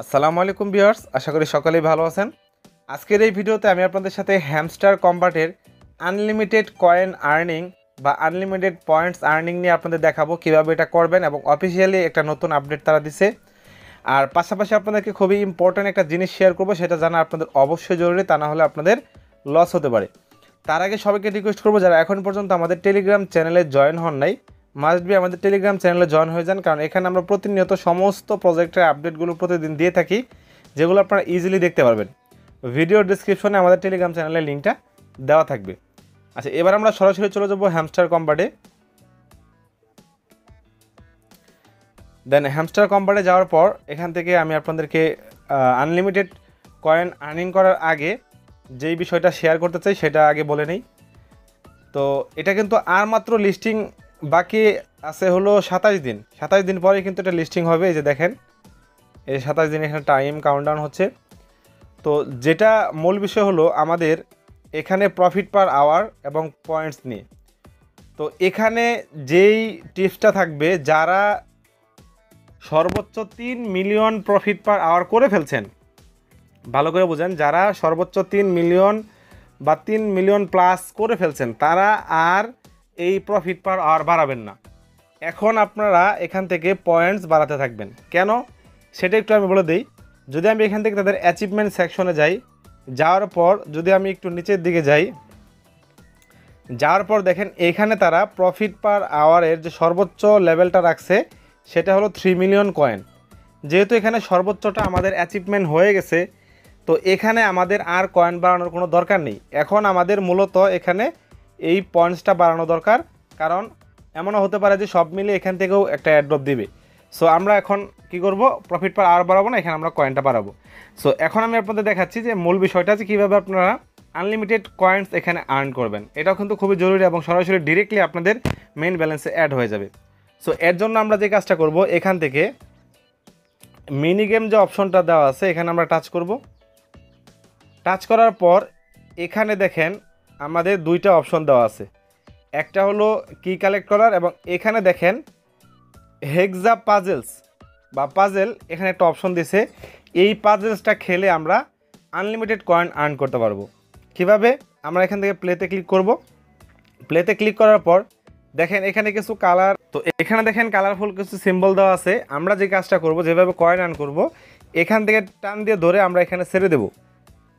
আসসালামু আলাইকুম ভিউয়ার্স, আশা করি সকলেই ভালো আছেন। আজকের এই ভিডিওতে আমি আপনাদের সাথে হ্যামস্টার কম্বাটের আনলিমিটেড কয়েন আর্নিং বা আনলিমিটেড পয়েন্টস আর্নিং নিয়ে আপনাদের দেখাবো কীভাবে এটা করবেন, এবং অফিসিয়ালি একটা নতুন আপডেট তারা দিছে। আর পাশাপাশি আপনাদেরকে খুবই ইম্পর্ট্যান্ট একটা জিনিস শেয়ার করবো, সেটা জানা আপনাদের অবশ্যই জরুরি, তা না হলে আপনাদের লস হতে পারে। তার আগে সবাইকে রিকোয়েস্ট করবো, যারা এখন পর্যন্ত আমাদের টেলিগ্রাম চ্যানেলে জয়েন হন নাই, মাস্ট বি আমাদের টেলিগ্রাম চ্যানেলে জয়েন হয়ে যান, কারণ এখানে আমরা প্রতিনিয়ত সমস্ত প্রজেক্টের আপডেটগুলো প্রতিদিন দিয়ে থাকি, যেগুলো আপনারা ইজিলি দেখতে পারবেন। ভিডিও ডিসক্রিপশনে আমাদের টেলিগ্রাম চ্যানেলের লিঙ্কটা দেওয়া থাকবে। আচ্ছা, এবার আমরা সরাসরি চলে যাবো হ্যামস্টার কম্বাটে। দেন হ্যামস্টার কম্বাটে যাওয়ার পর এখান থেকে আমি আপনাদেরকে আনলিমিটেড কয়েন আর্নিং করার আগে যেই বিষয়টা শেয়ার করতে চাই সেটা আগে বলে নেই। তো এটা কিন্তু আর মাত্র লিস্টিং বাকি আছে হলো 27 দিন পরে কিন্তু এটা লিস্টিং হবে। এই যে দেখেন, এই 27 দিন এখানে টাইম কাউন্টডাউন হচ্ছে। তো যেটা মূল বিষয় হলো আমাদের এখানে প্রফিট পার আওয়ার এবং পয়েন্টস নিয়ে। তো এখানে যেই টিপসটা থাকবে, যারা সর্বোচ্চ 3 মিলিয়ন প্রফিট পার আওয়ার করে ফেলছেন, ভালো করে বোঝেন, যারা সর্বোচ্চ 3 মিলিয়ন বা 3 মিলিয়ন প্লাস করে ফেলছেন, তারা আর এই প্রফিট পার আওয়ার বাড়াবেন না। এখন আপনারা এখান থেকে পয়েন্টস বাড়াতে থাকবেন। কেন সেটা একটু আমি বলে দিই। যদি আমি এখান থেকে তাদের অ্যাচিভমেন্ট সেকশনে যাই, যাওয়ার পর যদি আমি একটু নিচের দিকে যাই, যাওয়ার পর দেখেন এখানে তারা প্রফিট পার আওয়ারের যে সর্বোচ্চ লেভেলটা রাখছে সেটা হলো 3 মিলিয়ন কয়েন। যেহেতু এখানে সর্বোচ্চটা আমাদের অ্যাচিভমেন্ট হয়ে গেছে, তো এখানে আমাদের আর কয়েন বাড়ানোর কোনো দরকার নেই। এখন আমাদের মূলত এখানে এই পয়েন্টসটা বাড়ানো দরকার, কারণ এমনও হতে পারে যে সব মিলে এখান থেকেও একটা অ্যাড্রপ দিবে। সো আমরা এখন কি করব, প্রফিট পার আর বাড়াবো না, এখানে আমরা কয়েনটা বাড়াবো। সো এখন আমি আপনাদের দেখাচ্ছি যে মূল বিষয়টা যে কীভাবে আপনারা আনলিমিটেড কয়েন্স এখানে আর্ন করবেন। এটাও কিন্তু খুবই জরুরি এবং সরাসরি ডিরেক্টলি আপনাদের মেইন ব্যালেন্সে অ্যাড হয়ে যাবে। সো এর জন্য আমরা যে কাজটা করব, এখান থেকে মিনি গেম যে অপশনটা দেওয়া আছে এখানে আমরা টাচ করব। টাচ করার পর এখানে দেখেন আমাদের দুইটা অপশন দেওয়া আছে, একটা হলো কি কালেক্ট করার, এবং এখানে দেখেন হেক্সা পাজেলস বা পাজেল, এখানে একটা অপশন দিছে। এই পাজেলসটা খেলে আমরা আনলিমিটেড কয়েন আর্ন করতে পারবো। কিভাবে? আমরা এখান থেকে প্লেতে ক্লিক করব। প্লেতে ক্লিক করার পর দেখেন এখানে কিছু কালার, তো এখানে দেখেন কালারফুল কিছু সিম্বল দেওয়া আছে। আমরা যে কাজটা করব, যেভাবে কয়েন আর্ন করব, এখান থেকে টান দিয়ে ধরে আমরা এখানে ছেড়ে দেব।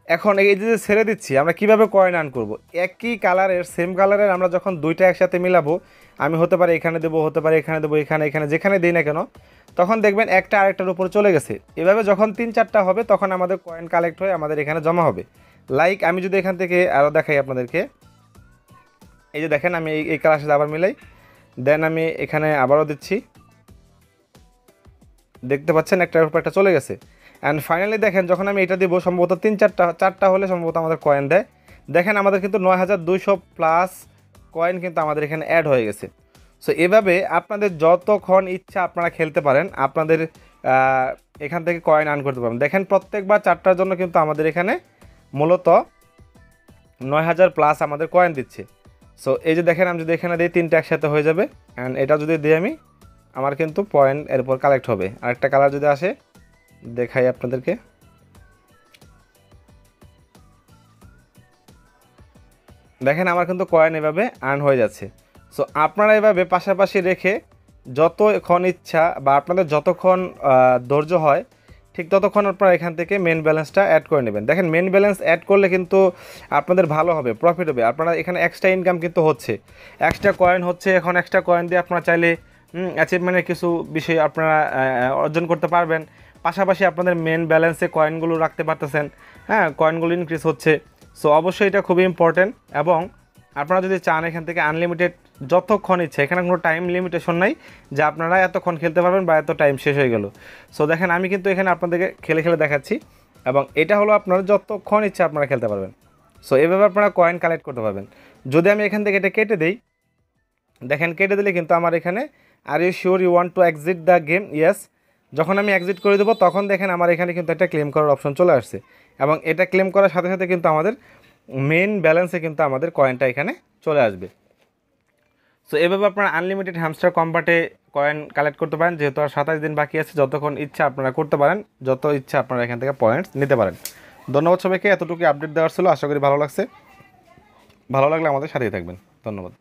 এখন এই যে ছেড়ে দিচ্ছি, আমরা কিভাবে কয়েন আর্ন করব, একই কালারের সেম কালারের আমরা যখন দুইটা একসাথে মিলাবো, আমি হতে পারে এখানে দেবো, হতে পারে এখানে দেবো, এখানে এখানে যেখানে দিই না কেন, তখন দেখবেন একটা আরেকটার উপরে চলে গেছে। এভাবে যখন 3-4টা হবে তখন আমাদের কয়েন কালেক্ট হয়ে আমাদের এখানে জমা হবে। লাইক আমি যদি এখান থেকে আরও দেখাই আপনাদেরকে, এই যে দেখেন আমি এই কালারের সাথে আবার মিলাই, দেন আমি এখানে আবারও দিচ্ছি, দেখতে পাচ্ছেন একটার উপর একটা চলে গেছে। অ্যান্ড ফাইনালি দেখেন যখন আমি এটা দিব, সম্ভবত 3-4টা হলে সম্ভবত আমাদের কয়েন দেয়। দেখেন আমাদের কিন্তু 9200 প্লাস কয়েন কিন্তু আমাদের এখানে অ্যাড হয়ে গেছে। সো এভাবে আপনাদের যতক্ষণ ইচ্ছা আপনারা খেলতে পারেন, আপনাদের এখান থেকে কয়েন আর্ন করতে পারেন। দেখেন প্রত্যেকবার 4টার জন্য কিন্তু আমাদের এখানে মূলত 9000 প্লাস আমাদের কয়েন দিচ্ছে। সো এই যে দেখেন আমি যদি এখানে দিই 3টা একসাথে হয়ে যাবে, অ্যান্ড এটা যদি দিই আমি, আমার কিন্তু পয়েন্ট এরপর কালেক্ট হবে। আরেকটা কালার যদি আসে দেখাই আপনাদেরকে, দেখেন আমার কিন্তু কয়েন এভাবে আর্ন হয়ে যাচ্ছে। সো আপনারা এভাবে পাশাপাশি রেখে যতক্ষণ ইচ্ছা বা আপনাদের যতক্ষণ ধৈর্য হয়, ঠিক ততক্ষণ আপনারা এখান থেকে মেন ব্যালেন্সটা অ্যাড করে নেবেন। দেখেন মেন ব্যালেন্স অ্যাড করলে কিন্তু আপনাদের ভালো হবে, প্রফিট হবে। আপনারা এখানে এক্সট্রা ইনকাম কিন্তু হচ্ছে, এক্সট্রা কয়েন হচ্ছে। এখন এক্সট্রা কয়েন দিয়ে আপনারা চাইলে অ্যাচিভমেন্টের কিছু বিষয় আপনারা অর্জন করতে পারবেন। পাশাপাশি আপনাদের মেন ব্যালেন্সে কয়েনগুলো রাখতে পারতেছেন, হ্যাঁ, কয়েনগুলো ইনক্রিজ হচ্ছে। সো অবশ্যই এটা খুবই ইম্পর্টেন্ট। এবং আপনারা যদি চান এখান থেকে আনলিমিটেড যতক্ষণ ইচ্ছে, এখানে কোনো টাইম লিমিটেশন নাই যে আপনারা এতক্ষণ খেলতে পারবেন বা এত টাইম শেষ হয়ে গেল। সো দেখেন আমি কিন্তু এখানে আপনাদেরকে খেলে খেলে দেখাচ্ছি, এবং এটা হলো আপনারা যতক্ষণ ইচ্ছা আপনারা খেলতে পারবেন। সো এভাবে আপনারা কয়েন কালেক্ট করতে পারবেন। যদি আমি এখান থেকে এটা কেটে দিই, দেখেন কেটে দিলে কিন্তু আমার এখানে are you sure you want to exit the game, yes, যখন আমি এক্সিট করে দেবো তখন দেখেন আমার এখানে কিন্তু একটা ক্লেম করার অপশন চলে আসছে, এবং এটা ক্লেম করার সাথে সাথে কিন্তু আমাদের মেন ব্যালেন্সে কিন্তু আমাদের কয়েনটা এখানে চলে আসবে। সো এভাবে আপনারা আনলিমিটেড হ্যামস্টার কম্বাটে কয়েন কালেক্ট করতে পারেন, যেহেতু আর 27 দিন বাকি আছে। যতক্ষণ ইচ্ছা আপনারা করতে পারেন, যত ইচ্ছা আপনারা এখান থেকে পয়েন্টস নিতে পারেন। ধন্যবাদ সবাইকে, এতটুকু আপডেট দেওয়ার ছিল। আশা করি ভালো লাগছে। ভালো লাগলে আমাদের সাথেই থাকবেন। ধন্যবাদ।